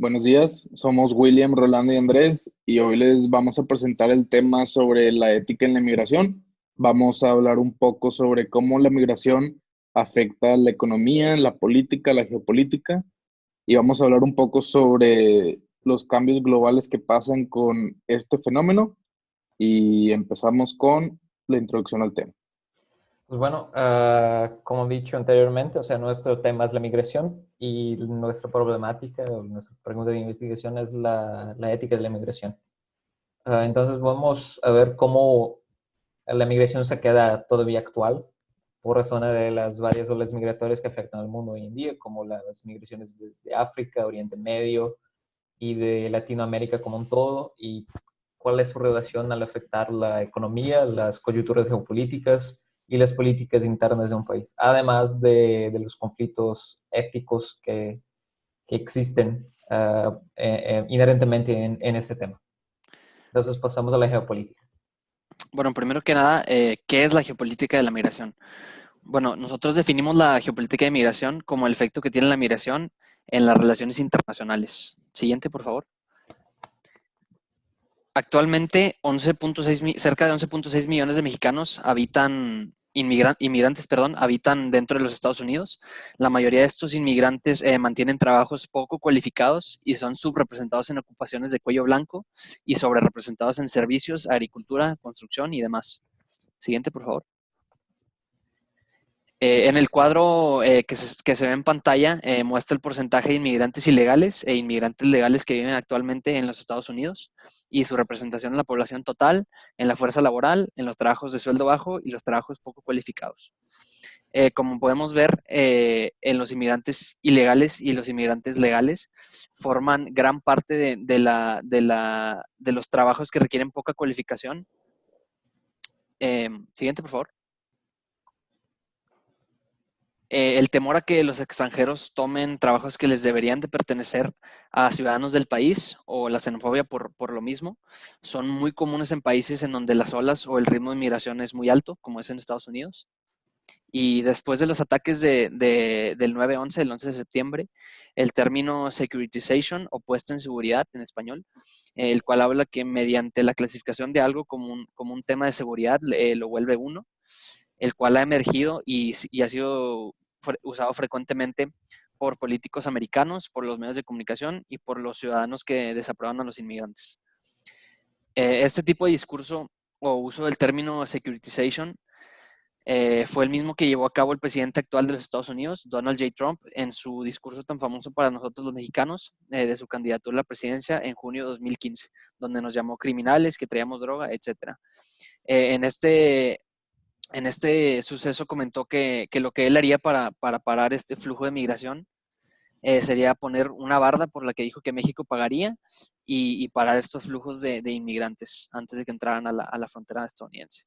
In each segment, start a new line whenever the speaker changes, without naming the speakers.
Buenos días, somos William, Rolando y Andrés y hoy les vamos a presentar el tema sobre la ética en la migración. Vamos a hablar un poco sobre cómo la migración afecta la economía, la política, la geopolítica y vamos a hablar un poco sobre los cambios globales que pasan con este fenómeno y empezamos con la introducción al tema.
Pues bueno, como he dicho anteriormente, o sea, nuestro tema es la migración y nuestra problemática o nuestra pregunta de investigación es la ética de la migración. Entonces vamos a ver cómo la migración se queda todavía actual por razón de las varias olas migratorias que afectan al mundo hoy en día, como las migraciones desde África, Oriente Medio y de Latinoamérica como un todo, y cuál es su relación al afectar la economía, las coyunturas geopolíticas y las políticas internas de un país, además de los conflictos éticos que existen inherentemente en este tema. Entonces pasamos a la geopolítica.
Bueno, primero que nada, ¿qué es la geopolítica de la migración? Bueno, nosotros definimos la geopolítica de migración como el efecto que tiene la migración en las relaciones internacionales. Siguiente, por favor. Actualmente, cerca de 11.6 millones de mexicanos habitan dentro de los Estados Unidos. La mayoría de estos inmigrantes mantienen trabajos poco cualificados y son subrepresentados en ocupaciones de cuello blanco y sobrerepresentados en servicios, agricultura, construcción y demás. Siguiente, por favor. En el cuadro que se ve en pantalla muestra el porcentaje de inmigrantes ilegales e inmigrantes legales que viven actualmente en los Estados Unidos y su representación en la población total, en la fuerza laboral, en los trabajos de sueldo bajo y los trabajos poco cualificados. Como podemos ver, en los inmigrantes ilegales y los inmigrantes legales forman gran parte de los trabajos que requieren poca cualificación. Siguiente, por favor. El temor a que los extranjeros tomen trabajos que les deberían de pertenecer a ciudadanos del país o la xenofobia por lo mismo son muy comunes en países en donde las olas o el ritmo de migración es muy alto, como es en Estados Unidos. Y después de los ataques del 9/11, el 11 de septiembre, el término securitization o puesta en seguridad en español, el cual habla que mediante la clasificación de algo como un tema de seguridad lo vuelve uno, el cual ha emergido y ha sido usado frecuentemente por políticos americanos, por los medios de comunicación y por los ciudadanos que desaprueban a los inmigrantes. Este tipo de discurso o uso del término securitization fue el mismo que llevó a cabo el presidente actual de los Estados Unidos, Donald J. Trump, en su discurso tan famoso para nosotros los mexicanos de su candidatura a la presidencia en junio de 2015, donde nos llamó criminales, que traíamos droga, etc. En este suceso comentó que lo que él haría para parar este flujo de migración sería poner una barda por la que dijo que México pagaría y parar estos flujos de inmigrantes antes de que entraran a la frontera estadounidense.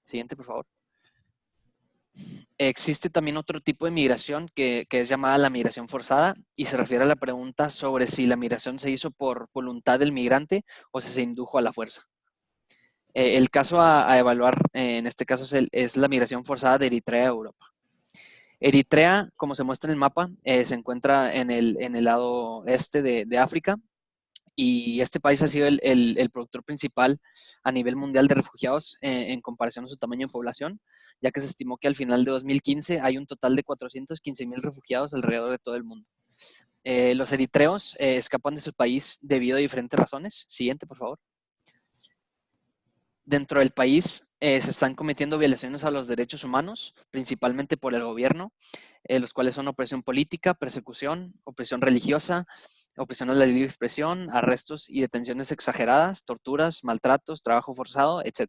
Siguiente, por favor. Existe también otro tipo de migración que es llamada la migración forzada y se refiere a la pregunta sobre si la migración se hizo por voluntad del migrante o si se indujo a la fuerza. El caso a evaluar en este caso es la migración forzada de Eritrea a Europa. Eritrea, como se muestra en el mapa, se encuentra en el lado este de África y este país ha sido el productor principal a nivel mundial de refugiados en comparación a su tamaño de población, ya que se estimó que al final de 2015 hay un total de 415,000 refugiados alrededor de todo el mundo. Los eritreos escapan de su país debido a diferentes razones. Siguiente, por favor. Dentro del país se están cometiendo violaciones a los derechos humanos, principalmente por el gobierno, los cuales son opresión política, persecución, opresión religiosa, opresión a la libre expresión, arrestos y detenciones exageradas, torturas, maltratos, trabajo forzado, etc.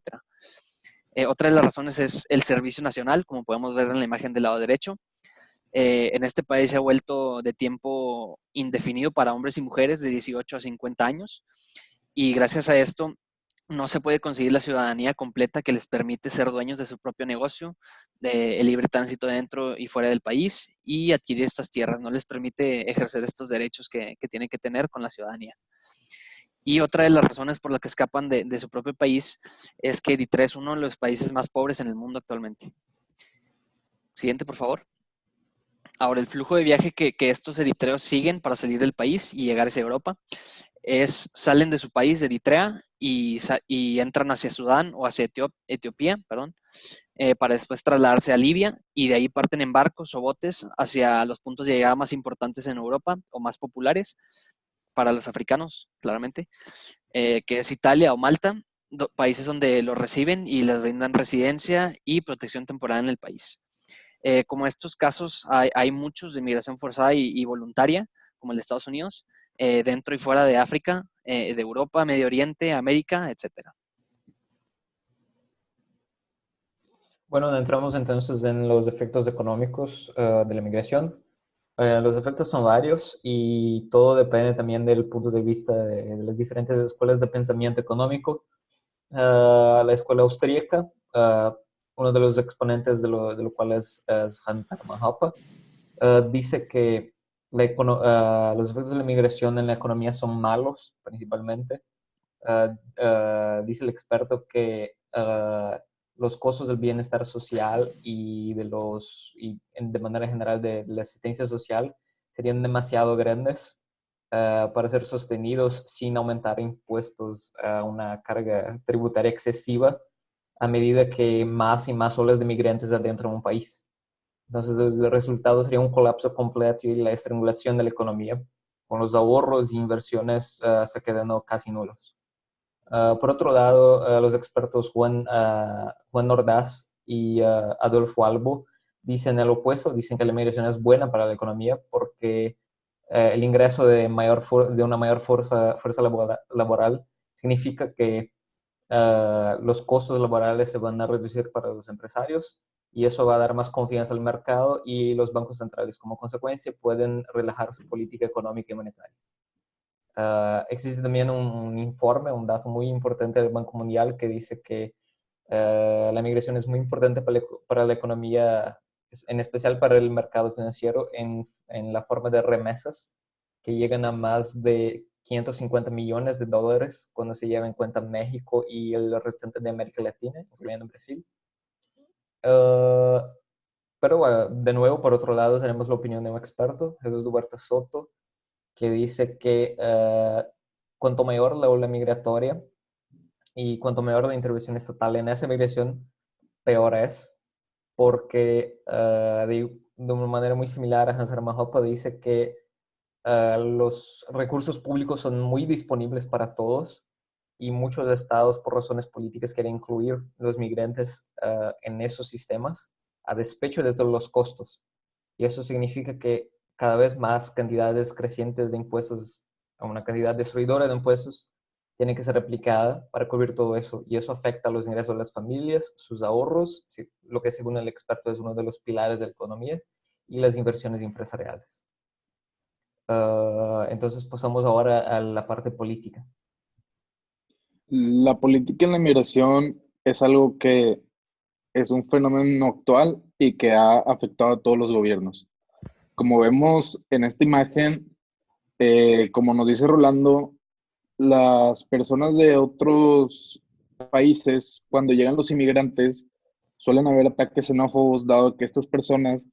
Otra de las razones es el servicio nacional, como podemos ver en la imagen del lado derecho. En este país se ha vuelto de tiempo indefinido para hombres y mujeres de 18 a 50 años y gracias a esto no se puede conseguir la ciudadanía completa que les permite ser dueños de su propio negocio, de el libre tránsito dentro y fuera del país y adquirir estas tierras. No les permite ejercer estos derechos que tienen que tener con la ciudadanía. Y otra de las razones por las que escapan de su propio país es que Eritrea es uno de los países más pobres en el mundo actualmente. Siguiente, por favor. Ahora, el flujo de viaje que estos eritreos siguen para salir del país y llegar hacia Europa salen de su país, de Eritrea, y entran hacia Sudán o hacia Etiopía, perdón, para después trasladarse a Libia, y de ahí parten en barcos o botes hacia los puntos de llegada más importantes en Europa o más populares para los africanos, claramente, que es Italia o Malta, países donde los reciben y les brindan residencia y protección temporal en el país. Como estos casos hay muchos de migración forzada y voluntaria, como el de Estados Unidos, dentro y fuera de África, de Europa, Medio Oriente, América, etcétera.
Bueno, entramos entonces en los efectos económicos de la migración. Los efectos son varios y todo depende también del punto de vista de las diferentes escuelas de pensamiento económico. La escuela austríaca, uno de los exponentes de lo cual es Hans Hermann Hoppe, dice que los efectos de la migración en la economía son malos, principalmente. Dice el experto que los costos del bienestar social y de manera general de la asistencia social serían demasiado grandes para ser sostenidos sin aumentar impuestos a una carga tributaria excesiva a medida que más y más olas de migrantes adentran un país. Entonces, el resultado sería un colapso completo y la estrangulación de la economía, con los ahorros e inversiones se quedando casi nulos. Por otro lado, los expertos Juan Ordaz y Adolfo Albo dicen el opuesto, dicen que la migración es buena para la economía porque el ingreso de una mayor fuerza laboral significa que los costos laborales se van a reducir para los empresarios y eso va a dar más confianza al mercado y los bancos centrales como consecuencia pueden relajar su política económica y monetaria. Existe también un informe, un dato muy importante del Banco Mundial que dice que la migración es muy importante para la economía, en especial para el mercado financiero, en la forma de remesas que llegan a más de 550 millones de dólares cuando se lleva en cuenta México y el restante de América Latina, incluyendo Brasil. Pero de nuevo, por otro lado, tenemos la opinión de un experto, Jesús Duarte Soto, que dice que cuanto mayor la ola migratoria y cuanto mayor la intervención estatal en esa migración, peor es, porque de una manera muy similar a Hans Hermann Hoppe dice que los recursos públicos son muy disponibles para todos y muchos estados por razones políticas quieren incluir los migrantes en esos sistemas a despecho de todos los costos. Y eso significa que cada vez más cantidades crecientes de impuestos, una cantidad destruidora de impuestos, tiene que ser aplicada para cubrir todo eso. Y eso afecta a los ingresos de las familias, sus ahorros, lo que según el experto es uno de los pilares de la economía, y las inversiones empresariales. Entonces pasamos ahora a la parte política.
La política en la inmigración es algo que es un fenómeno actual y que ha afectado a todos los gobiernos. Como vemos en esta imagen, como nos dice Rolando, las personas de otros países, cuando llegan los inmigrantes, suelen haber ataques xenófobos, dado que estas personas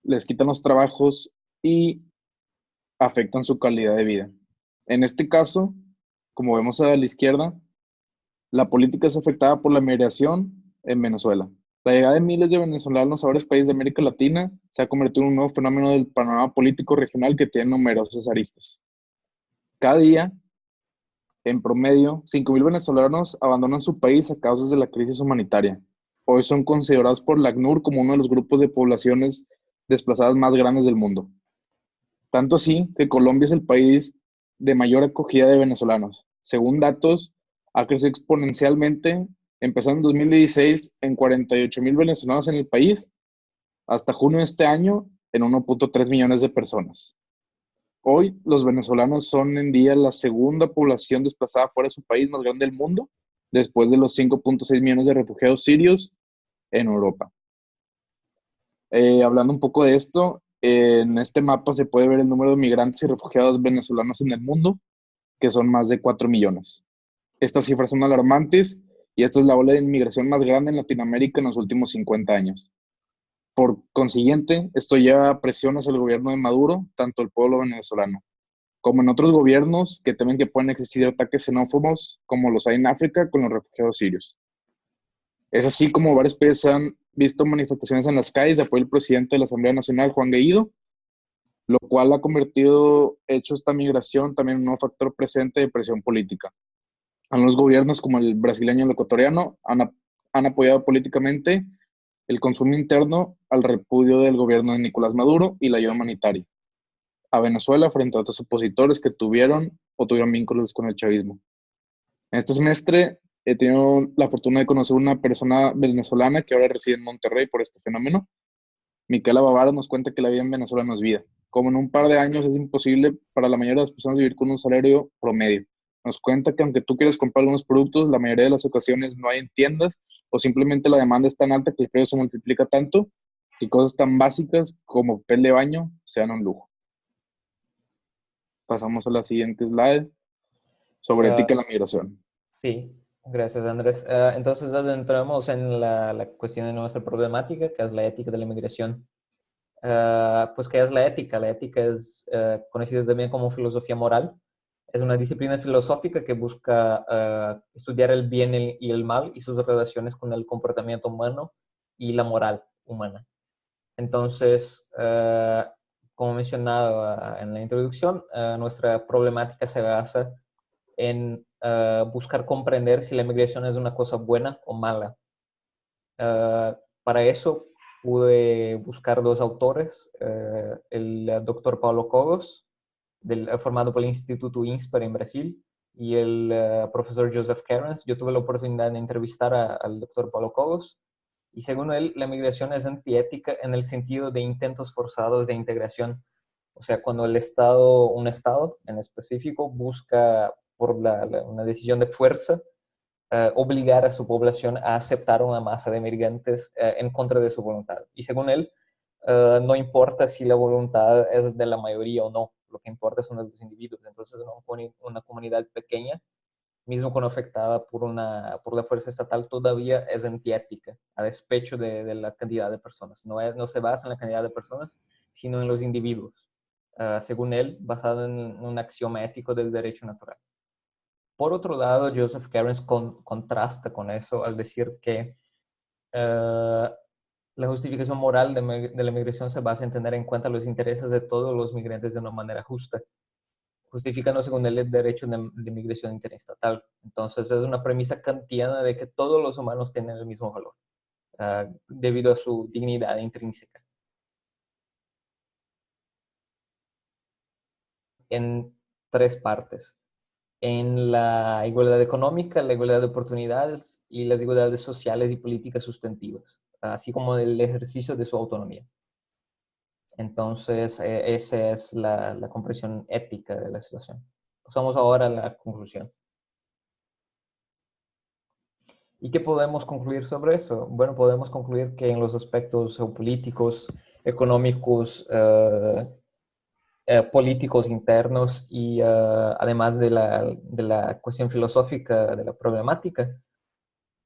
les quitan los trabajos y afectan su calidad de vida. En este caso, como vemos a la izquierda, la política es afectada por la migración en Venezuela. La llegada de miles de venezolanos a varios países de América Latina se ha convertido en un nuevo fenómeno del panorama político regional que tiene numerosas aristas. Cada día, en promedio, 5.000 venezolanos abandonan su país a causa de la crisis humanitaria. Hoy son considerados por la ACNUR como uno de los grupos de poblaciones desplazadas más grandes del mundo. Tanto así que Colombia es el país de mayor acogida de venezolanos. Según datos, ha crecido exponencialmente, empezando en 2016 en 48.000 venezolanos en el país, hasta junio de este año en 1.3 millones de personas. Hoy los venezolanos son en día la segunda población desplazada fuera de su país más grande del mundo, después de los 5.6 millones de refugiados sirios en Europa. Hablando un poco de esto, en este mapa se puede ver el número de migrantes y refugiados venezolanos en el mundo, que son más de 4 millones. Estas cifras son alarmantes y esta es la ola de inmigración más grande en Latinoamérica en los últimos 50 años. por consiguiente, esto lleva a presión hacia el gobierno de Maduro, tanto el pueblo venezolano, como en otros gobiernos que temen que puedan existir ataques xenófobos, como los hay en África con los refugiados sirios. Es así como varios países han visto manifestaciones en las calles de apoyo al presidente de la Asamblea Nacional, Juan Guaidó, lo cual ha hecho esta migración también un nuevo factor presente de presión política. Algunos gobiernos, como el brasileño y el ecuatoriano, han apoyado políticamente el consumo interno al repudio del gobierno de Nicolás Maduro y la ayuda humanitaria a Venezuela frente a otros opositores que tuvieron vínculos con el chavismo. En este semestre he tenido la fortuna de conocer una persona venezolana que ahora reside en Monterrey por este fenómeno. Micaela Bavaro nos cuenta que la vida en Venezuela no es vida. Como en un par de años es imposible para la mayoría de las personas vivir con un salario promedio. Nos cuenta que aunque tú quieres comprar algunos productos, la mayoría de las ocasiones no hay en tiendas o simplemente la demanda es tan alta que el precio se multiplica tanto que cosas tan básicas como papel de baño sean un lujo. Pasamos a la siguiente slide sobre ética en la migración.
Sí, gracias Andrés. Entonces entramos en la cuestión de nuestra problemática, que es la ética de la inmigración. Pues, ¿qué es la ética? La ética es conocida también como filosofía moral. Es una disciplina filosófica que busca estudiar el bien y el mal y sus relaciones con el comportamiento humano y la moral humana. Entonces, como mencionado en la introducción, nuestra problemática se basa en buscar comprender si la migración es una cosa buena o mala. Para eso pude buscar dos autores, el doctor Paulo Cogos, formado por el Instituto INSPER en Brasil, y el profesor Joseph Cairns. Yo tuve la oportunidad de entrevistar al doctor Paulo Cogos, y según él, la migración es antiética en el sentido de intentos forzados de integración. O sea, cuando un Estado en específico, busca por una decisión de fuerza, obligar a su población a aceptar una masa de migrantes en contra de su voluntad. Y según él, no importa si la voluntad es de la mayoría o no, lo que importa son los individuos. Entonces, una comunidad pequeña, mismo cuando afectada por la fuerza estatal, todavía es antiética, a despecho de la cantidad de personas. No se basa en la cantidad de personas, sino en los individuos, según él, basado en un axioma ético del derecho natural. Por otro lado, Joseph Cairns contrasta con eso al decir que la justificación moral de la migración se basa en tener en cuenta los intereses de todos los migrantes de una manera justa, justificando según él el derecho de migración interestatal. Entonces es una premisa kantiana de que todos los humanos tienen el mismo valor, debido a su dignidad intrínseca. En tres partes: en la igualdad económica, la igualdad de oportunidades y las igualdades sociales y políticas sustantivas, así como el ejercicio de su autonomía. Entonces, esa es la comprensión ética de la situación. Pasamos ahora a la conclusión. ¿Y qué podemos concluir sobre eso? Bueno, podemos concluir que en los aspectos geopolíticos, económicos, políticos internos y además de la cuestión filosófica de la problemática,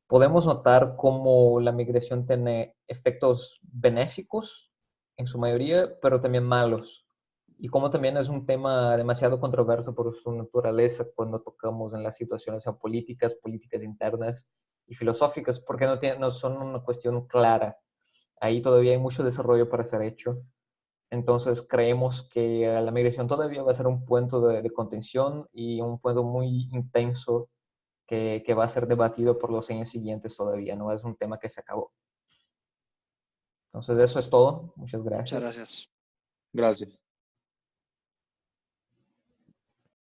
podemos notar cómo la migración tiene efectos benéficos en su mayoría, pero también malos. Y como también es un tema demasiado controverso por su naturaleza cuando tocamos en las situaciones geopolíticas, políticas internas y filosóficas, porque no son una cuestión clara. Ahí todavía hay mucho desarrollo para ser hecho. Entonces creemos que la migración todavía va a ser un punto de contención y un punto muy intenso que va a ser debatido por los años siguientes todavía. No es un tema que se acabó. Entonces eso es todo. Muchas gracias.
Muchas gracias.
Gracias.